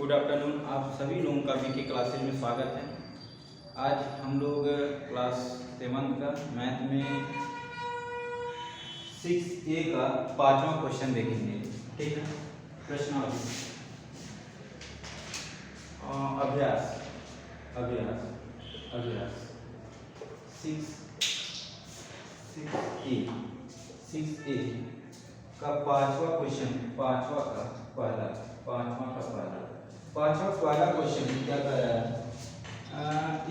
Good afternoon. आप सभी लोगों का बीके क्लासेज में स्वागत है। आज हम लोग क्लास 7 का मैथ में 6A का 5वां क्वेश्चन देखेंगे। ठीक है, प्रश्नावली अभ्यास अभ्यास अभ्यास 6A का 5वां क्वेश्चन, पांचवा क्वेश्चन क्या कह रहा है?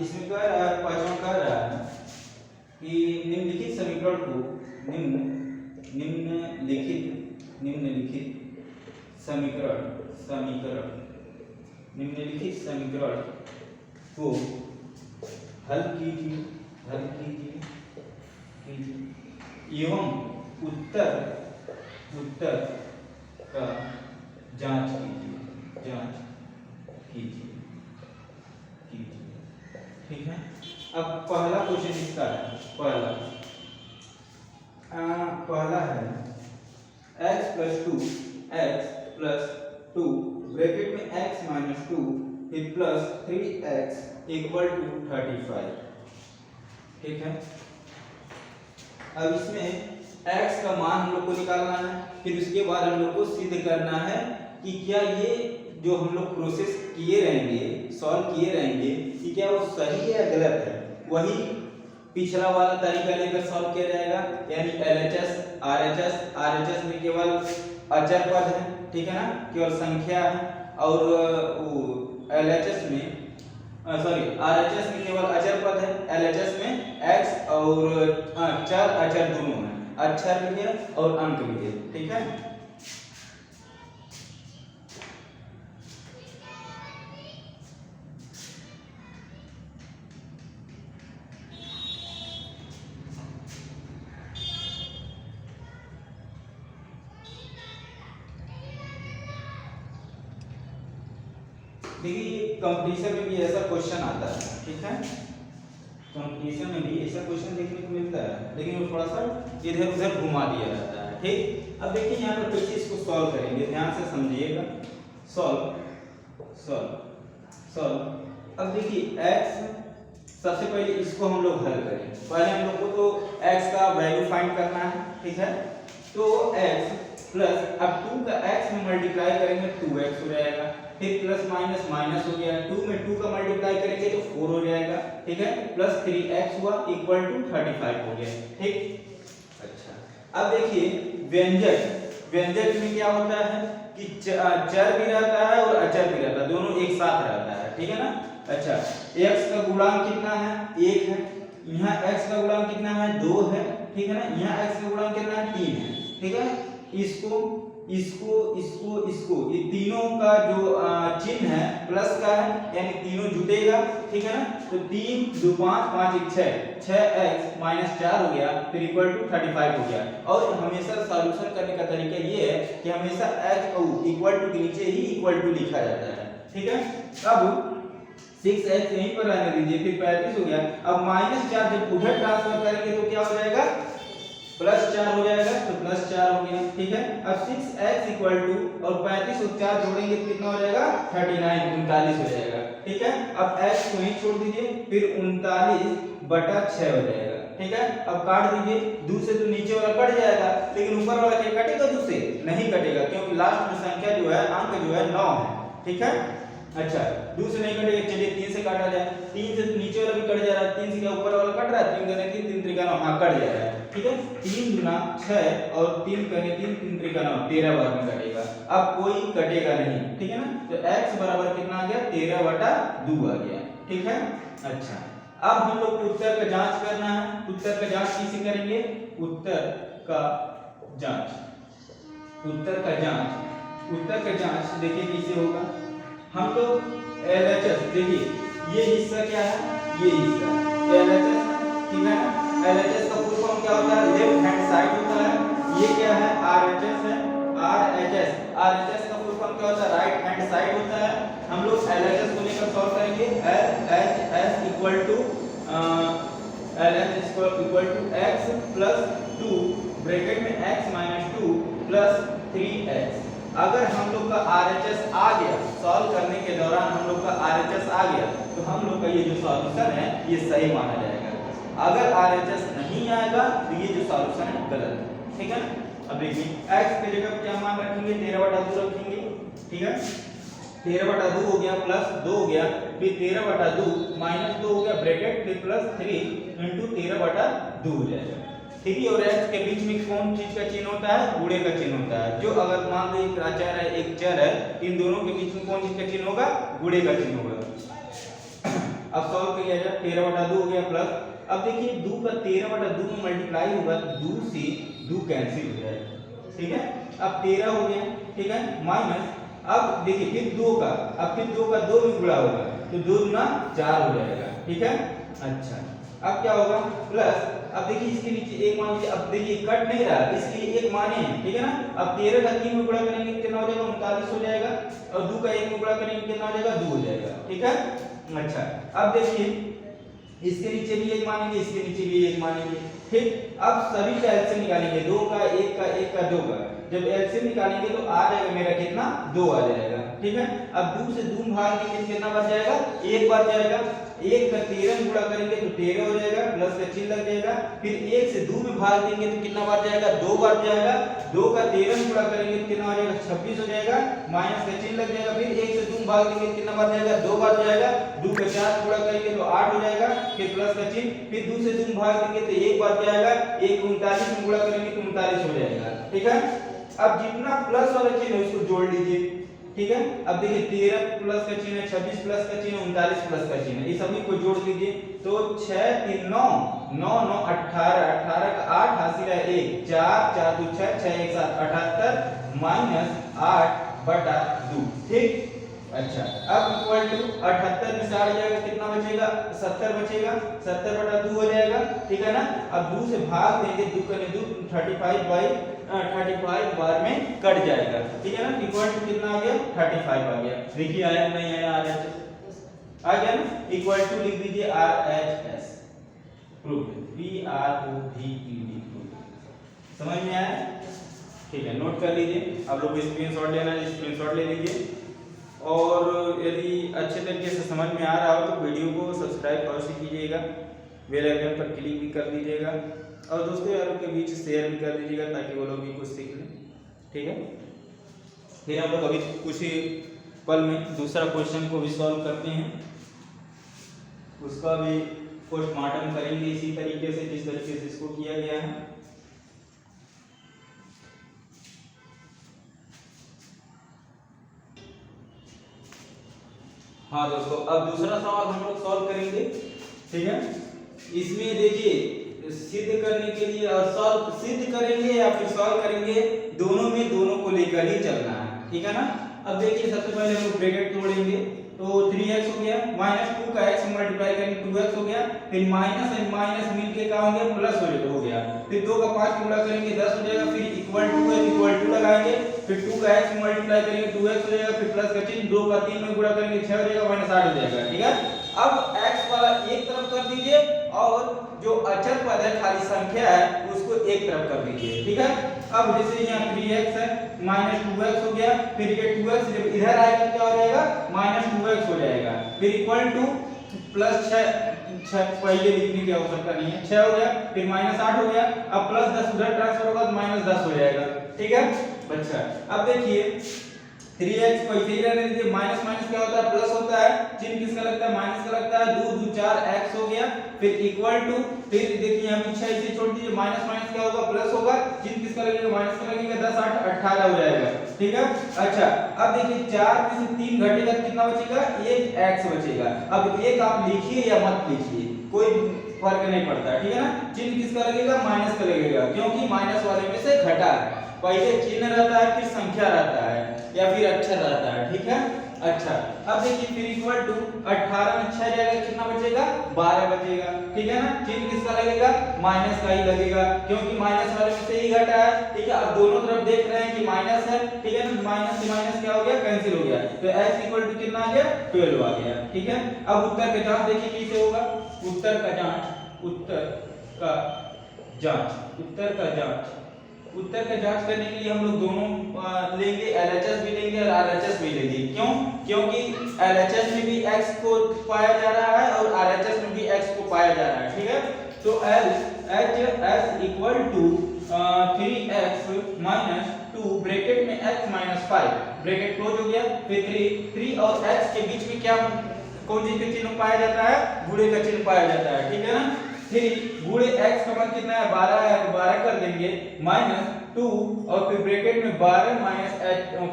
इसमें कह रहा है, पांचवा कह रहा है कि निम्नलिखित समीकरण को निम्नलिखित समीकरण को हल कीजिए एवं उत्तर का जांच कीजिए। ठीक है, अब पहला क्वेश्चन इसका है। पहला है x प्लस 2 ब्रैकेट में x माइनस 2 फिर प्लस 3x इक्वल टू 35। ठीक है, अब इसमें x का मान हम लोग को निकालना है, फिर उसके बाद हम लोग को सिद्ध करना है कि क्या ये जो हम लोग प्रोसेस सॉल्व किए रहेंगे कि क्या वो सही है या गलत है। वही पिछला वाला तरीका लेकर सॉल्व किया जाएगा, यानी LHS RHS में केवल अचर पद है, ठीक है ना, केवल संख्या है, और RHS में केवल अचर पद है, LHS में x और चर अचर दोनों है, अक्षर भी है और अंक भी है। ठीक है, देखिए कंपटीशन में भी ऐसा क्वेश्चन आता है। ठीक है, कंपटीशन में भी ऐसा क्वेश्चन देखने को मिलता है, लेकिन वो थोड़ा सा इधर उधर घुमा दिया जाता है। ठीक, अब देखिए यहाँ पर कैसे इसको सॉल्व करेंगे, ध्यान से समझिएगा। सॉल्व अब देखिए x, सबसे पहले इसको हम लोग हल करें। पहले हम लोग को तो x का वैल्यू फाइंड करना है। ठीक है, तो x प्लस, अब 2 का x में मल्टीप्लाई करेंगे 2x हो जाएगा, फिर प्लस माइनस हो गया, 2 में 2 का मल्टीप्लाई करेंगे तो 4 हो जाएगा। ठीक है, प्लस 3x हुआ इक्वल टू 35 हो गया। ठीक, अच्छा, अब देखिए व्यंजक में क्या होता है कि चर भी रहता है और अचर भी रहता है, दोनों एक साथ रहता है। ठीक है ना, अच्छा, x का गुणांक कितना है? 1 है। यहाँ x का गुणांक कितना है? 2 है। ठीक है ना, यहाँ x का गुणांक कितना है? 3 है। ठीक है, इसको ये तीनों का जो चिन्ह है प्लस का है, यानी तीनों जुटेगा। ठीक है ना, तो 3 2 5 5 1 6x माइनस 4 हो गया, फिर इक्वल टू 35 हो गया। और हमेशा सॉल्यूशन करने का तरीका ये है कि हमेशा x इक्वल टू के नीचे ही इक्वल टू लिखा जाता है। ठीक है, अब 6x यहीं पर रहने दीजिए, फिर 35 हो गया। अब -4 जब उधर ट्रांसफर करेंगे तो क्या हो जाएगा? +4 हो जाएगा, तो +4 हो गया। ठीक है, अब 6x इक्वल टू और 35 और 4 जोड़ेंगे तो कितना हो जाएगा? 39 हो जाएगा। ठीक है, अब x को यहीं छोड़ दीजिए, फिर 39/6 हो जाएगा। ठीक है, अब काट दीजिए, 2 से तो नीचे वाला कट जाएगा, लेकिन ऊपर वाला क्या कटेगा? 2 से नहीं कटेगा, क्योंकि लास्ट में संख्या जो है, अंक जो है 9 है। ठीक है, अच्छा, 2 से नहीं कटेगा, चलिए 3 से काटा जाए। 3 से नीचे वाला भी कट जा रहा है, 3 से क्या ऊपर वाला कट रहा है? 3 गने 3 3 त्रिका 9, हाँ कट जा रहा है। ठीक है, 3 गुना 6 और 3 गने 3 3 त्रिका 9, 13 बार में कटेगा। अब कोई कटेगा नहीं। ठीक है ना, तो x बराबर कितना आ गया? 13/2 आ गया। ठीक है, अच्छा, अब हम लोग उत्तर का जांच करना है। उत्तर का जांच कैसे करेंगे? उत्तर का जांच देखिए कैसे होगा। हम लोग LHS, देखिए ये हिस्सा क्या है? ये हिस्सा LHS, ठीक है ना। LHS का फुल फॉर्म क्या होता है? लेफ्ट हैंड साइड होता है। ये क्या है? RHS है, RHS का फुल फॉर्म क्या होता है? राइट हैंड साइड होता है। हम लोग LHS को लेकर सॉल्व करेंगे। LHS equal to x plus 2 bracket में x माइनस 2 प्लस 3x अगर हम लोग का RHS आ गया, सॉल्व करने के दौरान हम लोग का RHS आ गया तो हम लोग का ये जो सॉल्यूशन है ये सही माना जाएगा। अगर RHS नहीं आएगा तो ये जो सॉल्यूशन है गलत है, ठीक है। अब देखिए x की जगह क्या मान रखेंगे, 13/2 रखेंगे, ठीक है। 13/2 हो गया प्लस 2 हो गया, फिर 13/2 माइनस 2 हो गया ब्रैकेट, फिर प्लस 3 इंटू 13/2 हो जाएगा, ठीक है। और x के बीच में कौन चीज का चिन्ह होता है, गुणे का चिन्ह होता है। जो अगर मान लो एक अचर है एक चर है, इन दोनों के बीच में कौन चीज का चिन्ह होगा, गुणे का चिन्ह होगा। अब सॉल्व किया जाए, 13/2 हो गया प्लस, अब देखिए 2 का 13/2 में मल्टीप्लाई होगा तो 2 से 2 कैंसिल हो जाएगा, ठीक है। अब 13 हो गया, ठीक है, माइनस, अब देखिए फिर 2 का, अब फिर 2 का 2 में गुणा होगा तो 2 गुना 4 हो जाएगा, ठीक है। अच्छा, अब क्या होगा प्लस, अब देखिए इसके नीचे एक मान लीजिए, अब देखिए कट नहीं रहा इसलिए एक माने हैं, ठीक है ना। अब 13 का 3 में गुणा करेंगे कितना हो जाएगा, 39 हो जाएगा, और 2 का 1 में गुणा करेंगे कितना हो जाएगा, 2 हो जाएगा, ठीक है। अच्छा, अब देखिए इसके नीचे भी एक मानेंगे, इसके नीचे भी एक मानेंगे, ठीक। अब सभी का एलसीएम निकालेंगे, 2 का 1 का 1 का 2 का, जब एलसीएम निकालेंगे तो आ जाएगा मेरा कितना, 2 आ जाएगा, ठीक है। अब 2 से 2 भाग देंगे कितना बच जाएगा, 1 बच जाएगा। 1 का 13 में गुणा करेंगे तो 13 हो जाएगा, प्लस का चिन्ह लग जाएगा, फिर 1 से 2 में भाग देंगे तो कितना बच जाएगा, 2 बच जाएगा। 2 का 13 में गुणा करेंगे तो कितना हो जाएगा, 26 हो जाएगा, माइनस का चिन्ह लग जाएगा, फिर 1 से 2 में भाग देंगे तो कितना बच जाएगा, 2 बच जाएगा। 2 का 4 में गुणा करेंगे तो 8 हो जाएगा, फिर प्लस का चिन्ह, फिर 2 से 2 में भाग देंगे तो 1 बच जाएगा, 1 को 39 में गुणा करेंगे तो 39 हो जाएगा, ठीक है। अब जितना प्लस वाला चिन्ह है उसको जोड़ लीजिए, ठीक है। अब देखिए 13 प्लस का चिन्ह है, 26 प्लस का चिन्ह है, 39 प्लस का चिन्ह है, ये सभी को जोड़ लीजिए तो 6 3 9 9 9 18 18 का 8 हासिल है 1 4 4 2 6 6 1 7 78 माइनस 8/2, ठीक। अच्छा, अब इक्वल टू 78 में से 8 जाएगा कितना बचेगा, 70 बचेगा, 70/2 हो जाएगा, ठीक है ना। अब 2 से भाग देंगे, 2 का 2 35 बार में कट जाएगा, ठीक है ना। इक्वल टू कितना आ गया, 35 आ गया। देखिए आया नहीं आया, आ गया ना। इक्वल टू लिख दीजिए RHS प्रूफ, PROVED प्रूफ। समझ में आया, ठीक है, नोट कर लीजिए। आप लोग स्क्रीनशॉट लेना है, स्क्रीनशॉट ले लीजिए। और यदि अच्छे तरीके से समझ में आ रहा हो तो वीडियो को सब्सक्राइब अवश्य कीजिएगा, बेल आइकन पर क्लिक भी कर दीजिएगा, और दोस्तों यारों के बीच शेयर भी कर दीजिएगा ताकि वो लोग भी कुछ सीख लें, ठीक है। फिर हम लोग अभी कुछ ही पल में दूसरा क्वेश्चन को भी सॉल्व करते हैं, उसका भी पोस्टमार्टम करेंगे इसी तरीके से जिस तरीके से इसको किया गया है। हाँ दोस्तों, अब दूसरा सवाल हम लोग सॉल्व करेंगे, ठीक है। इसमें देखिए सिद्ध करने के लिए, और सॉल्व सिद्ध करेंगे या फिर सॉल्व करेंगे, दोनों में दोनों को लेकर ही चलना है, ठीक है ना। अब देखिए सबसे पहले हम लोग ब्रैकेट तोड़ेंगे तो 3x हो गया, माइनस 2 का x मल्टीप्लाई करेंगे 2x हो गया, फिर माइनस और माइनस मिलके क्या हो गया, प्लस हो गया, फिर 2 का 5 गुणा करेंगे 10 हो जाएगा, फिर इक्वल टू लगाएंगे, फिर 2 का x मल्टीप्लाई करेंगे 2x हो जाएगा, फिर प्लस का चिन्ह, 2 का 3 में गुणा करेंगे 6 हो जाएगा, माइनस 8 हो जाएगा, ठीक है। अब x वाला एक तरफ कर दीजिए और जो अचर पद है खाली संख्या है उसको एक तरफ कर दीजिए, ठीक है। अब जैसे यहाँ 3x है, माइनस 2x हो गया, फिर ये 2x जब इधर आएगा क्या हो जाएगा, माइनस 2x हो जाएगा, फिर इक्वल टू प्लस 6 पहले लिखने की आवश्यकता नहीं है, 6 हो गया, फिर माइनस 8 हो गया, अब प्लस 10 उधर ट्रांसफर होगा तो माइनस 10 हो जाएगा, ठीक है। अच्छा, अब देखिए 3x को इसे ही रहने दीजिए, माइनस माइनस क्या होता है, प्लस होता है, चिन्ह किसका लगता है, माइनस का लगता है, 2 2 4 x हो गया, फिर इक्वल टू, फिर देखिए यहाँ पीछे इसे छोड़ दीजिए, माइनस माइनस क्या होगा, प्लस होगा, चिन्ह किसका लगेगा, माइनस का लगेगा, 10 8 18 हो जाएगा, ठीक है। अच्छा, अब देखिए 4 में से 3 घटेगा तो कितना बचेगा, 1 x बचेगा। अब एक आप लिखिए या मत लिखिए, कोई फर्क नहीं पड़ता, ठीक है ना। चिन्ह किसका लगेगा, माइनस का लगेगा, क्योंकि माइनस वाले में से घटा है, पहले चिन्ह रहता है फिर संख्या रहता है या फिर अक्षर रहता है, ठीक है। अच्छा, अब देखिए फिर इक्वल टू 18 में 6 जाएगा कितना बचेगा, 12 बचेगा, ठीक है ना। चिन्ह किसका लगेगा, माइनस का ही लगेगा, क्योंकि माइनस वाले में से ही घटा है, ठीक है। अब दोनों तरफ देख रहे हैं कि माइनस है, ठीक है ना, माइनस से माइनस क्या हो गया, कैंसिल हो गया, तो x इक्वल टू कितना आ गया, 12 आ गया, ठीक है। अब उत्तर का जांच देखिए कैसे होगा, उत्तर का जांच उत्तर का जांच करने के लिए हम लोग दोनों लेंगे, LHS भी लेंगे और RHS भी लेंगे। क्यों? क्योंकि LHS में भी x को पाया जा रहा है और RHS में भी x को पाया जा रहा है, ठीक है। तो LHS equal to 3x minus 2 bracket में x माइनस 5 ब्रैकेट क्लोज हो गया, फिर 3 और x के बीच में क्या कौन सी का चिन्ह पाया जाता है? गुणे का चिन्ह पाया जाता है, ठीक है ना। फिर गुणे x का मान कितना है? 12 है, 12 कर देंगे माइनस 2 और फिर ब्रैकेट में 12 माइनस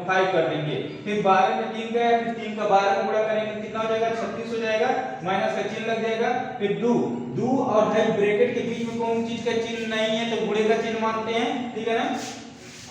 5 कर देंगे, फिर 12 में 3 का है, फिर 3 का 12 में गुणा करेंगे कितना हो जाएगा? 36 हो जाएगा, माइनस का चिन्ह लग जाएगा, फिर 2 और भाई ब्रैकेट के बीच में कौन चीज का चिन्ह नहीं है तो गुणे का चिन्ह मानते हैं, ठीक है ना।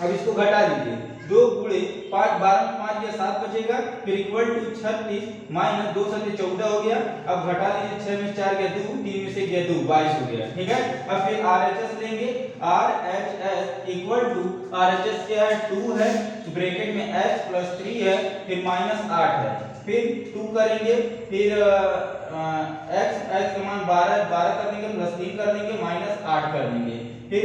अब इसको घटा दीजिए, 2 गुणे 5, 12 में 5 गया 7 बचेगा, फिर इक्वल टू 36 माइनस 2 से 14 हो गया। अब घटा लीजिए, 6 में 4 गया 2, 3 में से गया 2, 22 हो गया, ठीक है। अब फिर RHS लेंगे, RHS इक्वल टू RHS क्या है? 2 है, ब्रैकेट में h प्लस 3 है, फिर माइनस 8 है, फिर 2 करेंगे, फिर x का मान 12 कर देंगे, प्लस 3 कर देंगे, माइनस 8 कर देंगे, फिर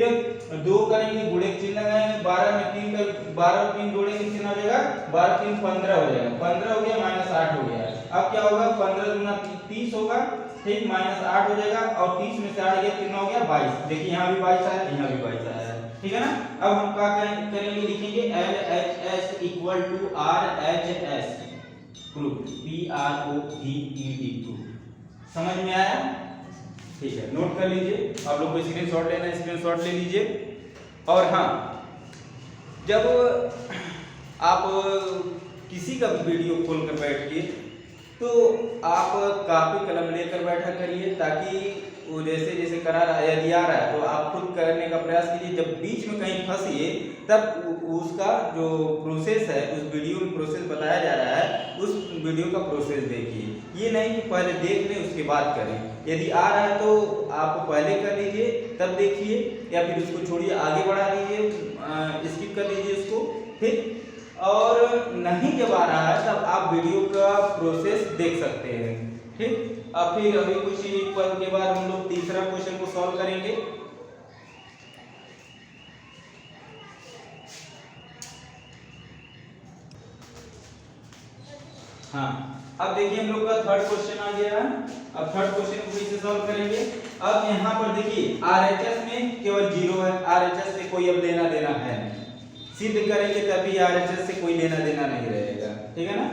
2 करेंगे, गुणे का चिन्ह लगाएंगे, 12 में 3 का 12 और 3 जोड़ेंगे कितना हो जाएगा? 12 3 15 हो जाएगा, 15 हो गया, माइनस 8 हो गया। अब क्या होगा? 15 गुना 30 होगा, ठीक, माइनस 8 हो जाएगा, और 30 में से 8 गया कितना हो गया? 22। देखिए यहाँ भी 22 आया, यहाँ भी 22 आया, ठीक है ना। अब हम क्या करेंगे? लिखेंगे LHS equal to RHS proof, PROVED proof. समझ में आया? ठीक है, नोट कर लीजिए, आप लोग को स्क्रीनशॉट लेना है, स्क्रीनशॉट ले लीजिए। और हाँ, जब आप किसी का भी वीडियो खोल कर बैठिए तो आप कॉपी कलम लेकर बैठा करिए, ताकि वो जैसे जैसे करा रहा है, यदि आ रहा है तो आप खुद करने का प्रयास कीजिए। जब बीच में कहीं फंसिए तब उसका जो प्रोसेस है, उस वीडियो में प्रोसेस बताया जा रहा है, उस वीडियो का प्रोसेस देखिए। ये नहीं कि पहले देख लें उसके बाद करें। यदि आ रहा है तो आप पहले कर लीजिए तब देखिए, या फिर उसको छोड़िए, आगे बढ़ा लीजिए, स्किप कर लीजिए उसको, ठीक। और नहीं जब आ रहा है तब आप वीडियो का प्रोसेस देख सकते हैं, ठीक। अब फिर अभी कुछ पल के बाद हम लोग तीसरा क्वेश्चन को सॉल्व करेंगे। हाँ, अब देखिए हम लोग का थर्ड क्वेश्चन आ गया है। अब थर्ड क्वेश्चन को फिर से सॉल्व करेंगे। अब यहाँ पर देखिए RHS में केवल 0 है, RHS से कोई अब लेना देना है नहीं, सिद्ध करेंगे तभी RHS से कोई लेना देना नहीं रहेगा, ठीक है ना।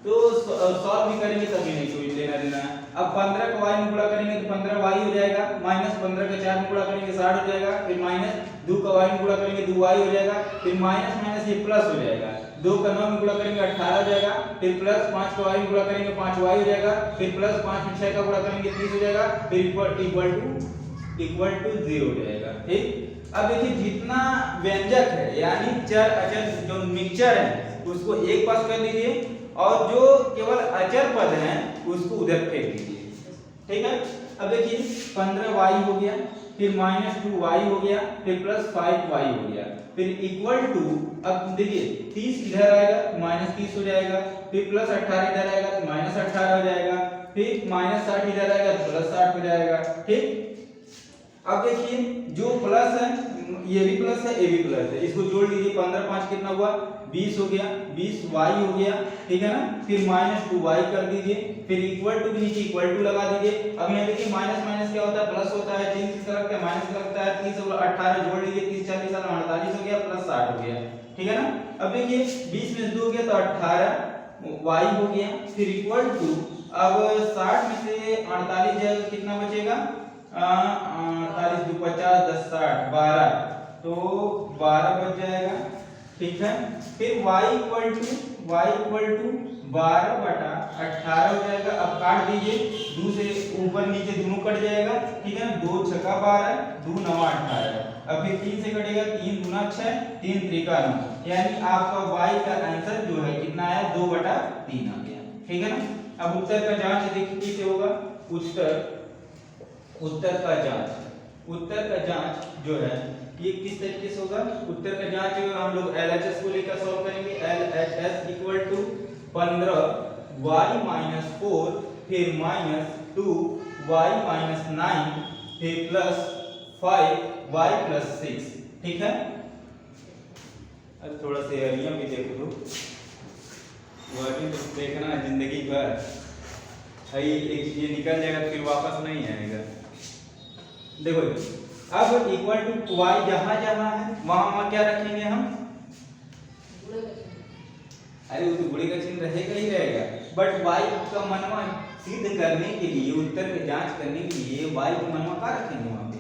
तो सॉल्व भी करेंगे तभी नहीं कोई लेना देना है। अब 15 को y में गुणा करेंगे तो 15y हो जाएगा, माइनस 15 का 4 में गुणा करेंगे 60 हो जाएगा, फिर माइनस 2 का y में गुणा करेंगे 2y हो जाएगा, फिर माइनस माइनस ये प्लस हो जाएगा, 2 का 9 में गुणा करेंगे 18 हो जाएगा, फिर प्लस 5 का y में गुणा करेंगे 5y हो जाएगा, फिर प्लस 5 में 6 का गुणा करेंगे 30 हो जाएगा, फिर इक्वल टू 0 हो जाएगा, ठीक। अब देखिए जितना व्यंजक है यानी चर अचर जो मिक्सचर है उसको एक पास कर लीजिए, और जो केवल अचर पद हैं उसको उधर फेंक दीजिए, ठीक है। अब देखिए 15y हो गया, फिर माइनस 2y हो गया, फिर प्लस 5y हो गया, फिर इक्वल टू, अब देखिए 30 इधर आएगा माइनस 30 हो जाएगा, फिर प्लस 18 इधर आएगा तो माइनस 18 हो जाएगा, फिर माइनस 60 इधर आएगा तो प्लस 60 हो जाएगा, ठीक। अब देखिए जो प्लस है ये भी प्लस है, ये भी प्लस है, इसको जोड़ लीजिए, 15 5 कितना हुआ? 20 हो गया, 20y हो गया, ठीक है ना। फिर माइनस 2y कर दीजिए, फिर इक्वल टू के नीचे इक्वल टू लगा दीजिए। अब यहाँ देखिए माइनस माइनस क्या होता है? प्लस होता है, 3 किसका लगता है? माइनस का लगता है, 30 और 18 जोड़ लीजिए, 30 40 और 48 हो गया, प्लस 60 हो गया, ठीक है ना। अब देखिए 20 में 2 हो गया तो 18y हो गया, फिर इक्वल टू, अब 60 में से 48 जाएगा कितना बचेगा? 48 2 50 10 60 12, तो 12 बच जाएगा, ठीक है। फिर y इक्वल टू 12/18 हो जाएगा। अब काट दीजिए, 2 से ऊपर नीचे दोनों कट जाएगा, ठीक है ना। 2 छक्का 12, 2 9 18। अब फिर 3 से कटेगा, 3 दूना 6, 3 त्रिका 9, यानी आपका y का आंसर जो है कितना आया? 2/3 आ गया, ठीक है ना। अब उत्तर का जांच देखिए कैसे होगा। उत्तर का जांच जो है ये किस तरीके से होगा? उत्तर का जांच हम लोग LHS को लेकर सॉल्व करेंगे। LHS equal to 15y minus 4, फिर माइनस 2y माइनस 9, फिर प्लस 5y प्लस 6, ठीक है। अरे थोड़ा तैयारियाँ भी देख लो, वह भी तो देखना है जिंदगी भर। भाई एक ये निकल जाएगा तो फिर वापस नहीं आएगा। देखो अब इक्वल टू वाई जहाँ जहाँ है वहाँ क्या रखेंगे हम? अरे वो तो बुढ़े का चिन्ह रहेगा ही रहेगा, बट वाई का मनवा सिद्ध करने के लिए, उत्तर की जांच करने के लिए वाई का मनवा क्या रखेंगे वहाँ पे?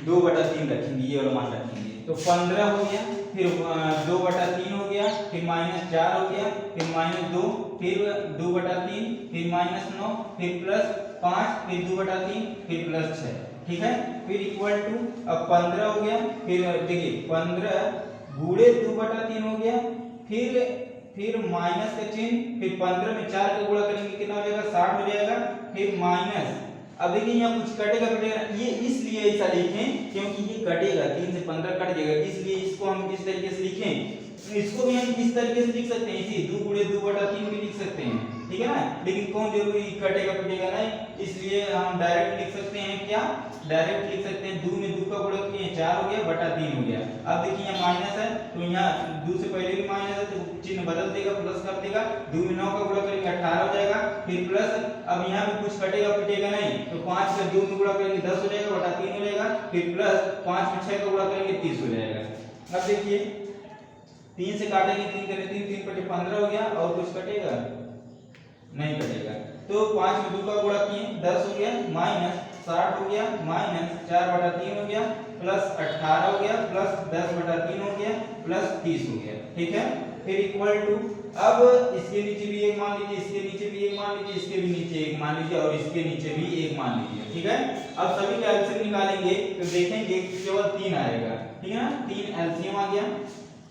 2/3 रखेंगे, ये वाला मान रखेंगे। तो 15 हो गया, फिर 2/3 हो गया, फिर -4 हो गया, फिर -2, फिर 2/3, फिर -9, फिर +5, फिर 2/3, फिर +6। ठीक है, फिर इक्वल टू अब 15 हो गया, फिर देखिए 15 गुणे 2/3 हो गया, फिर माइनस का चिन्ह, फिर 15 में 4 का गुणा करेंगे कितना हो जाएगा? 60 हो जाएगा, फिर माइनस। अब देखिए यहाँ कुछ कटेगा, ये इसलिए ऐसा लिखें क्योंकि ये कटेगा, 3 से 15 कट जाएगा, इसलिए इसको हम इस तरीके से लिखें। इसको भी हम इस तरीके से लिख सकते हैं, इसी 2 गुणे 2/3 भी लिख सकते हैं, ठीक है ना। लेकिन कौन जरूरी कटेगा कटेगा नहीं, इसलिए हम डायरेक्ट लिख सकते हैं। क्या डायरेक्ट लिख सकते हैं? 2 में 2 का गुणा किए 4 हो गया, बटा 3 हो गया। अब देखिए यहाँ माइनस है तो यहाँ 2 से पहले भी माइनस है तो चिन्ह बदल देगा, प्लस कर देगा। 2 में 9 का गुणा करेंगे 18 हो जाएगा, फिर प्लस। अब यहाँ भी कुछ कटेगा पिटेगा नहीं, तो 5 का 2 में गुणा करेंगे 10 हो जाएगा, बटा 3 हो जाएगा, फिर प्लस 5 में 6 का गुणा करेंगे 30 हो जाएगा। अब देखिए 3 से काटेंगे, 3 करें 3, 3 बटे 15 हो गया, और कुछ कटेगा नहीं कटेगा। तो 5 में 2 का गुणा किए 10 हो गया, माइनस 60 हो गया, माइनस 4/3 हो गया, प्लस 18 हो गया, प्लस 10/3 हो गया, प्लस 30 हो गया। ठीक है, फिर इक्वल टू अब इसके नीचे भी एक मान लीजिए, इसके नीचे भी एक मान लीजिए, इसके भी नीचे एक मान लीजिए, और इसके नीचे भी एक मान लीजिए। ठीक है, अब सभी का एलसीएम निकालेंगे तो देखेंगे केवल 3 आएगा। ठीक है ना, 3 एलसीएम आ गया।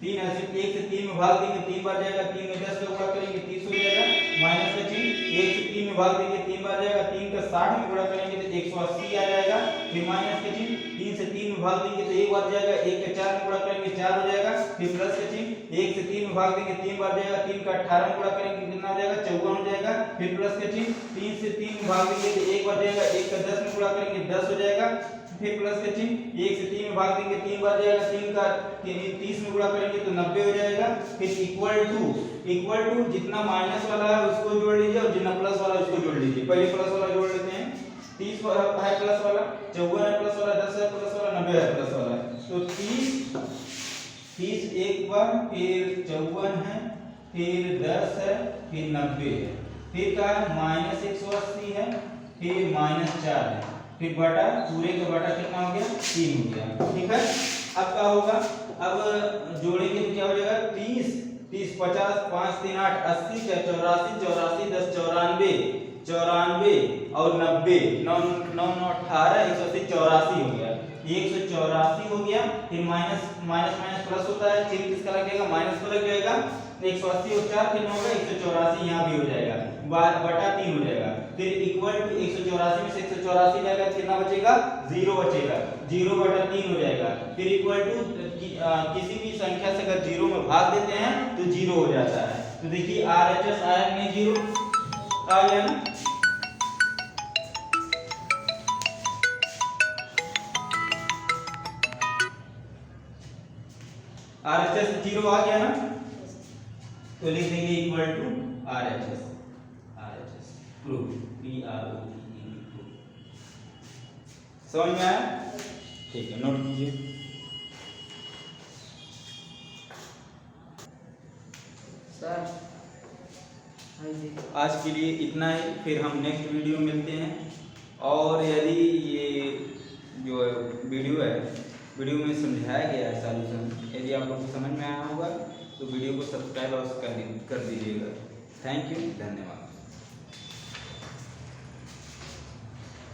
3 एलसीएम 1 से 3 में भाग देंगे 3 बार जाएगा, 3 में 10 का गुणा करेंगे 30 हो जाएगा, माइनस का चिन्ह 1 से 3 में भाग देंगे 3 बार जाएगा, 3 का 60 में गुणा करेंगे तो 180 आ जाएगा, फिर माइनस का चिन्ह 3 से 3 में भाग देंगे तो एक बार जाएगा, 1 का 4 में गुणा करेंगे 4 हो जाएगा, फिर प्लस का चिन्ह 1 से 3 में भाग देंगे 3 बार जाएगा, 3 का 18 में गुणा करेंगे कितना हो जाएगा? 54 हो जाएगा, फिर प्लस का चिन्ह 3 से 3 में भाग देंगे तो एक बार जाएगा, 1 का 10 में गुणा करेंगे 10 हो जाएगा, फिर प्लस का चिन्ह 1 से 3 में भाग देंगे 3 बार जाएगा, 3 का 30 में गुणा करेंगे तो 90 हो जाएगा, फिर इक्वल टू जितना माइनस वाला है उसको जोड़ लीजिए और जितना प्लस वाला है उसको जोड़ लीजिए। पहले प्लस वाला जोड़ लेते हैं, 30 है प्लस वाला, 54 है प्लस वाला, 10 है प्लस वाला, 90 है प्लस वाला। तो 30 एक बार, फिर 54 है, फिर 10 है, फिर 90 है, फिर का -180 है, फिर -4 है, फिर बटा पूरे का बटा कितना हो गया? 3 हो गया। ठीक है, अब क्या होगा? अब जोड़ेंगे तो क्या हो जाएगा? 30 50 5 3 8 80 84 84 10 94 94 और 90 9 9 18 180 84 हो गया, 184 हो गया। फिर माइनस माइनस प्लस होता है, चिन्ह किसका लगेगा? माइनस का लग जाएगा। 180 और 4 कितना होगा? 184 यहाँ भी हो जाएगा, बटा 3 हो जाएगा। फिर इक्वल टू 184 में से 184 जाएगा, कितना बचेगा? 0 बचेगा, 0/3 हो जाएगा। फिर इक्वल टू किसी भी संख्या से अगर 0 में भाग देते हैं तो 0 हो जाता है। तो देखिए RHS आया नहीं, 0 आ गया ना। RHS 0 आ गया ना, तो लिख देंगे equal to RHS proof, PROOF। समझ में आया? ठीक है, नोट कीजिए। सर आज के लिए इतना ही, फिर हम नेक्स्ट वीडियो में मिलते हैं। और यदि ये जो वीडियो है, वीडियो में समझाया गया है सॉल्यूशन, यदि आप लोग को समझ में आया होगा तो वीडियो को सब्सक्राइब और कर दीजिएगा। थैंक यू, धन्यवाद।